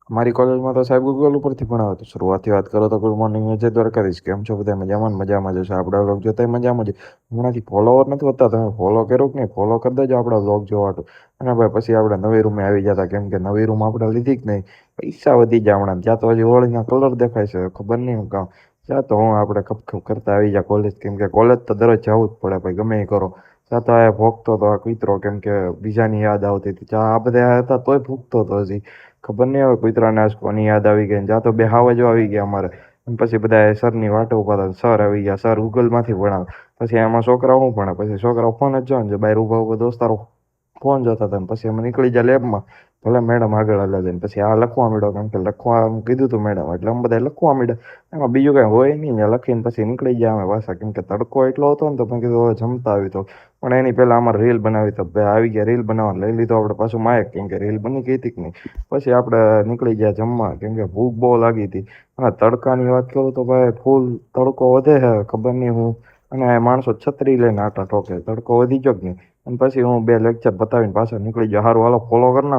અમારી કોલેજમાં તો સાહેબ ગૂગલ ઉપરથી ભણાવે તો શરૂઆતથી વાત કરો તો ગુડ મોર્નિંગ અજય દ્વારકાધીશ, કેમ છો બધા? મજામાં ને મજામાં જશો. આપણા વ્લોગ જોતા મજામાં જ. હમણાંથી ફોલોવર નથી વધતા, તમે ફોલો કર્યો કે નહીં? ફોલો કરી દેજો આપણા વ્લોગ જોવા. અને ભાઈ પછી આપણે નવી રૂમે આવી જતા, કેમ કે નવી રૂમ આપણે લીધી જ નહીં. પૈસા વધી જાય હમણાં. ત્યાં તો હજી હોળીના કલર દેખાય છે, ખબર નહીં હું કામ. ત્યાં તો હું આપણે ખપ કરતા આવી જાય કોલેજ, કેમ કે કોલેજ તો દરરોજ જવું જ પડે ભાઈ, ગમે એ કરો. ત્યાં તો આ ભોગતો હતો આ કૂતરો, કેમ કે બીજાની યાદ આવતી હતી. જ્યાં આ બધા હતા તોય ભૂગતો હતો હજી. ખબર નહીં હવે કૂતરાને આજ કોની યાદ આવી ગઈ ને. જ્યાં તો બે હાવજો આવી ગયા અમારે. અને પછી બધા સરની વાટો ઉભા હતા, સર આવી ગયા, સર ગૂગલમાંથી ભણાવે. પછી એમાં છોકરાઓ શું ભણે, પછી છોકરાઓ ફોન જ જોવે ને, બહાર ઉભા ઉભા દોસ્તારો ફોન જોતા હતા ને. પછી અમે નીકળી જાય લેબમાં, ભલે મેડમ આગળ હાલે જાય ને. પછી આ લખવા માંડ્યો, કેમ કે લખવા કીધું હતું મેડમ, એટલે અમે બધા લખવા માંડ્યા. એમાં બીજું કાંઈ હોય નહીં ને, લખીને પછી નીકળી ગયા અમે પાછા, કેમ કે તડકો એટલો હતો ને. તો મેં કીધું હવે જમતા આવી તો. પણ એની પહેલાં અમારે રીલ બનાવી, તો ભાઈ આવી ગયા રીલ બનાવવા, લઈ લીધો આપણે પાછું માયક, કેમ કે રીલ બની ગઈ હતી કે નહીં. પછી આપણે નીકળી ગયા જમવા, કેમ કે ભૂખ બહુ લાગી હતી. અને તડકાની વાત કરું તો ભાઈ ફૂલ તડકો વધે છે, ખબર નહીં હું. અને માણસો છત્રી લઈને આટા ઠોકે, તડકો વધી ગયો કે નહીં. અને પછી હું બે લેક્ચર બતાવીને પાછળ નીકળી ગયો. સારું હાલો ફોલો કરી નાખો.